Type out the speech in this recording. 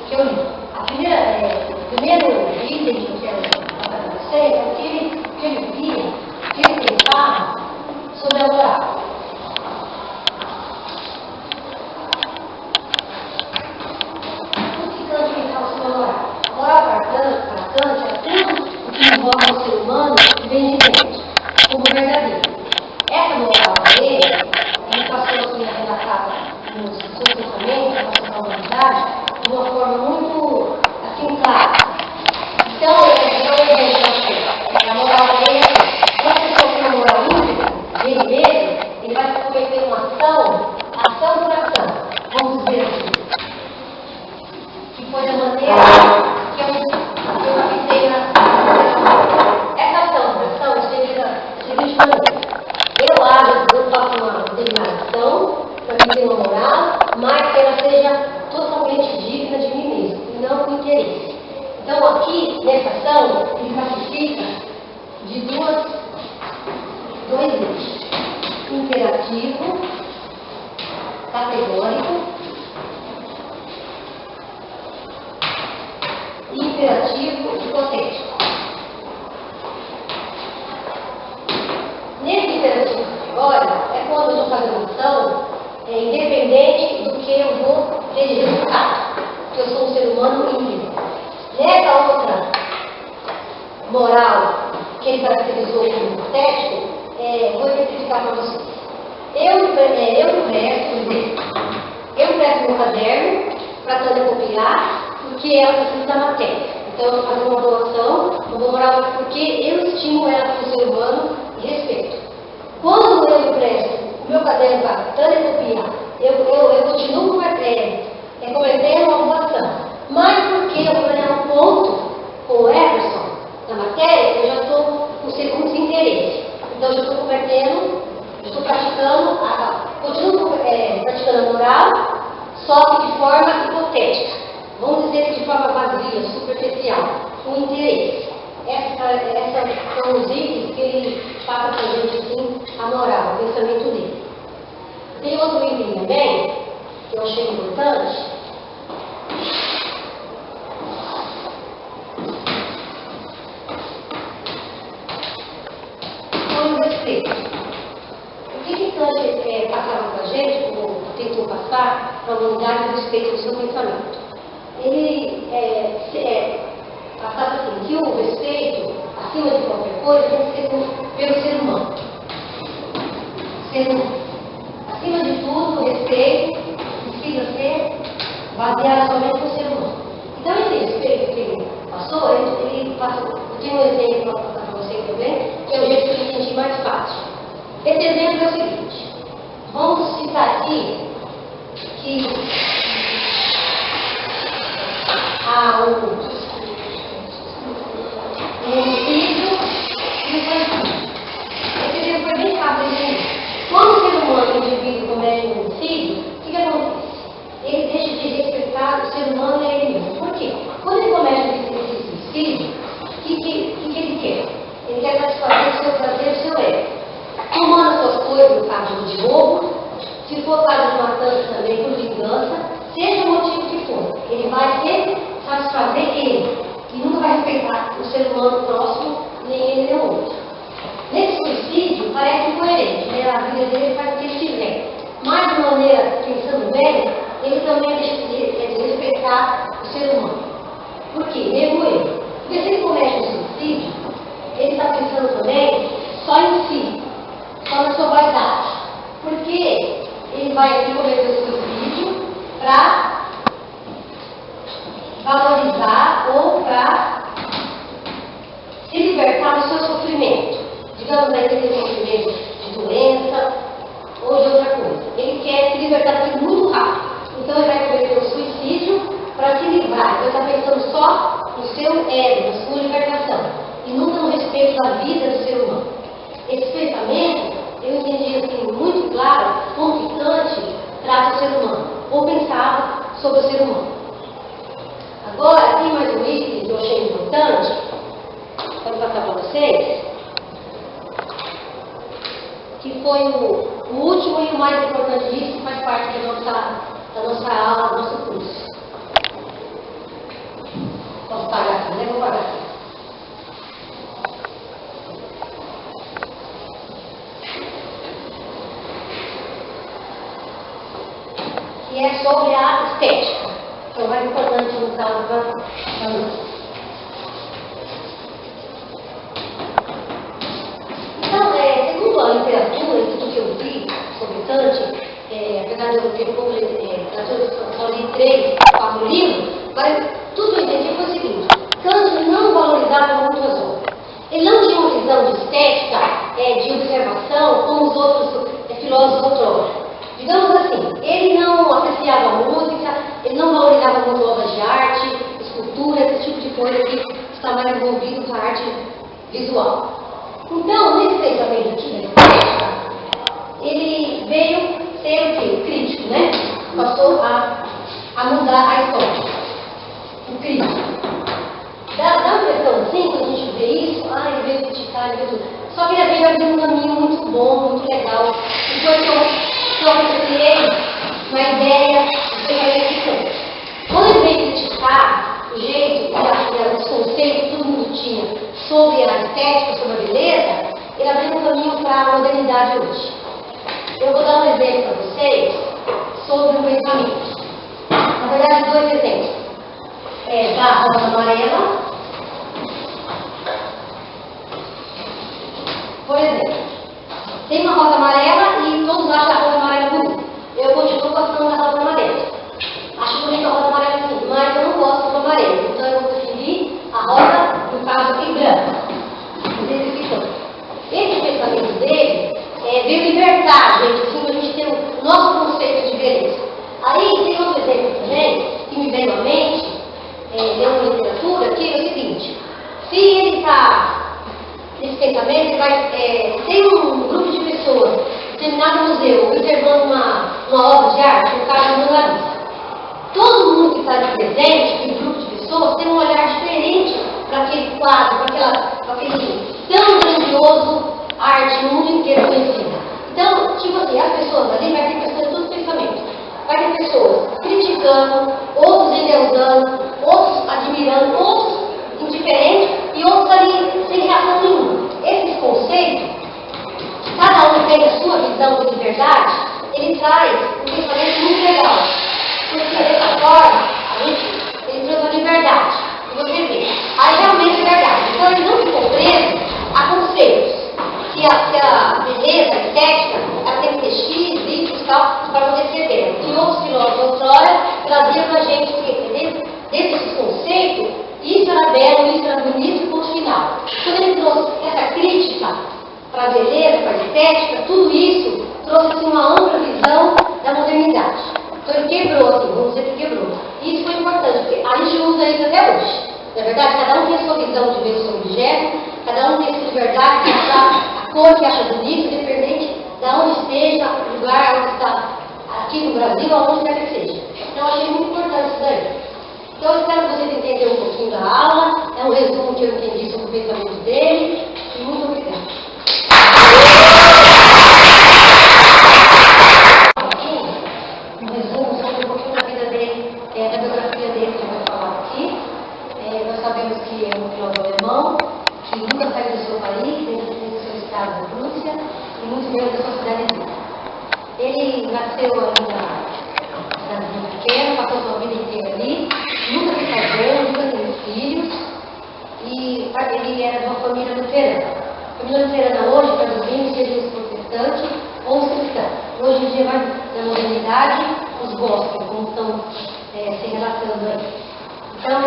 que eu li. O primeiro item que eu quero falar para vocês é o que ele via, que ele pensava sobre a moral. O que Kant pensava sobre a moral? A moral para Kant é tudo o que envolve o ser humano que vem de dentro, como verdadeiro. Essa moral dele, ele passou assim a relatar nos seus pensamentos, na sua humanidade, de uma forma muito assim clara. Então, a moral dele é assim: se a pessoa tem uma moral íntegra dele mesmo, ele vai cometer uma ação por ação, vamos dizer assim, que foi da maneira que eu captei essa ação por ação seria da seguinte maneira: eu faço uma determinação para viver uma moral, mas que ela seja totalmente digna de mim mesmo, e não com interesse. Então, aqui, nessa ação, ele classifica de dois eixos: imperativo, categórico, e imperativo hipotético. Nesse imperativo categórico, é quando eu estou fazendo uma ação independente do que eu vou ter de resultado, porque eu sou um ser humano íntegro. Nessa outra moral que ele caracterizou como hipotético, vou exemplificar para vocês. Eu empresto meu caderno para Tânia copiar, porque ela precisa da matéria. Então, eu vou fazer uma doação, uma moral, porque eu estimo ela como ser humano e respeito. Quando eu empresto o meu caderno para Tânia copiar, eu continuo cometendo uma doação. Mas porque eu vou ganhar um ponto com o Everson na matéria, eu já estou com o segundo desinteresse. Então, eu estou continuo praticando a moral, só que de forma hipotética. Vamos dizer que de forma vazia, superficial, com interesse. Essas são os itens que ele passa para a gente assim, a moral, o pensamento dele. Tem outro item também, que eu achei importante. O respeito. O que Kant passava para a gente, ou tentou passar para a humanidade, o respeito do seu pensamento? Ele passava assim, que o respeito, acima de qualquer coisa, tem que ser pelo ser humano. Acima de tudo, o respeito precisa ser baseado somente no ser humano. Então, esse respeito que ele passou, eu tenho um exemplo para passar para vocês também, que é o jeito que eu entendi mais fácil. Esse exemplo é o seguinte: vamos citar aqui que há um homicídio e um homicídio. Esse exemplo foi bem fácil de entender. Quando o ser humano, o indivíduo, comete um homicídio, o que acontece? Ele deixa de respeitar o ser humano e ele mesmo. Por quê? Quando ele comete esse suicídio, o que ele quer? Ele quer satisfazer o seu prazer e o seu ego. Tomando as suas coisas, no caso de roubo, se for caso de matança também, por vingança, seja o motivo que for, ele vai satisfazer ele e nunca vai respeitar o ser humano próximo, nem ele nem o outro. Nesse suicídio, parece incoerente, né? A vida dele faz o que ele quiser. Mas, de maneira, pensando bem, ele também deixa de respeitar o ser humano. Por quê? Mesmo ele. Porque se ele comete um suicídio, ele está pensando também só em si, só na sua vaidade. Porque ele vai aqui cometer o suicídio para valorizar ou para se libertar do seu sofrimento. Digamos aí que ele tem sofrimento de doença ou de outra coisa. Ele quer se libertar daquilo muito rápido. Então ele vai cometer o suicídio para se livrar. Ele está pensando só no seu ego, na sua libertação. E nunca no respeito da vida do ser humano. Esse pensamento, eu entendi assim, muito claro como que Kant trata o ser humano, ou pensava sobre o ser humano. Agora, tem mais um item que eu achei importante, para passar para vocês, que foi o último e o mais importante disso, que faz parte da nossa aula, do nosso curso. palavra da noite. Então, segundo a literatura e tudo que eu vi sobre Kant, apesar de eu ter pouco literatura, eu só li 3, 4 livros, mas tudo que eu entendi foi o seguinte: Kant não valorizava muito as obras. Ele não tinha uma visão de estética, de observação, como os outros filósofos outrora. Digamos assim, ele não apreciava a música, ele não valorizava muito obras de arte, escultura, esse tipo de coisa que está mais envolvido com a arte visual. Então, nesse pensamento aqui da estética, ele veio ser o quê? Crítico, né? Passou a mudar a história. O crítico. Dá a impressão, assim, quando a gente vê isso, ele veio criticar, ele veio tudo. Só que ele veio abrir um caminho muito bom, muito legal. E foi que eu apreciei uma ideia do pensamento de Kant. Quando ele veio criticar o jeito e os conceitos que todo mundo tinha sobre a estética, sobre a beleza, ele abriu um caminho para a modernidade hoje. Eu vou dar um exemplo para vocês sobre o pensamento. Na verdade, 2 exemplos. Da rosa amarela. Por exemplo, tem uma rosa amarela e todos acham a rosa amarela bonita. Eu continuo gostando da rosa amarela. Acho bonita a rosa amarela sim, mas eu não gosto da rosa amarela. Então eu vou preferir a rosa, no caso aqui, branca. Esse pensamento dele veio libertar a gente, assim, para a gente ter o nosso conceito de beleza. Aí tem outro exemplo também, que me veio à mente, lendo literatura, que é o seguinte: se ele está nesse pensamento, ele vai tem um grupo de pessoas em determinado museu observando uma obra de arte, no caso do Mona Lisa. Todo mundo que está ali presente, aquele grupo de pessoas, tem um olhar diferente para aquele quadro, para aquele tão grandioso arte no mundo inteiro conhecida. Então, tipo assim, as pessoas ali, vai ter pessoas de todos os pensamentos. Vai ter pessoas criticando, outros endeusando, outros admirando, outros indiferentes e outros ali sem reação nenhuma. Esses conceitos, cada um tem a sua visão de liberdade, ele traz um pensamento muito legal. Porque dessa forma, ele trouxe a liberdade. E você vê, aí realmente é verdade. Então ele não ficou preso a conceitos. Que a beleza, a estética, ela tem que ter X, Y e tal, para poder ser bela. E outros filósofos outrora traziam para a gente que dentro desses conceitos, isso era belo, isso era bonito e ponto final. Quando ele trouxe essa crítica para a beleza, para a estética, tudo isso trouxe assim, uma ampla visão da modernidade. Então ele quebrou, assim, vamos dizer que quebrou. E isso foi importante, porque a gente usa isso até hoje. Na verdade, cada um tem a sua visão de ver o seu objeto, cada um tem a sua liberdade de achar a cor que acha bonita, independente de onde esteja, o lugar onde está, aqui no Brasil, ou onde quer que seja. Então, eu achei muito importante isso daí. Então, eu espero que vocês entendam um pouquinho da aula. É um resumo que eu entendi sobre o pensamento dele. E muito obrigada. Um resumo sobre um pouquinho da vida dele, da biografia dele, que eu vou falar aqui. Nós sabemos que é um filósofo alemão, que nunca saiu do seu país, dentro do seu estado da Prússia, e muito menos da sua cidadezinha. Ele nasceu ainda muito pequeno, passou sua vida inteira ali, nunca se casou, nunca teve filhos, e ele era de uma família luterana. A família luterana hoje, traduzindo, seja os protestantes ou os cristãos. Hoje em dia, mais na modernidade, os gospels, como estão se relacionando aí. Então,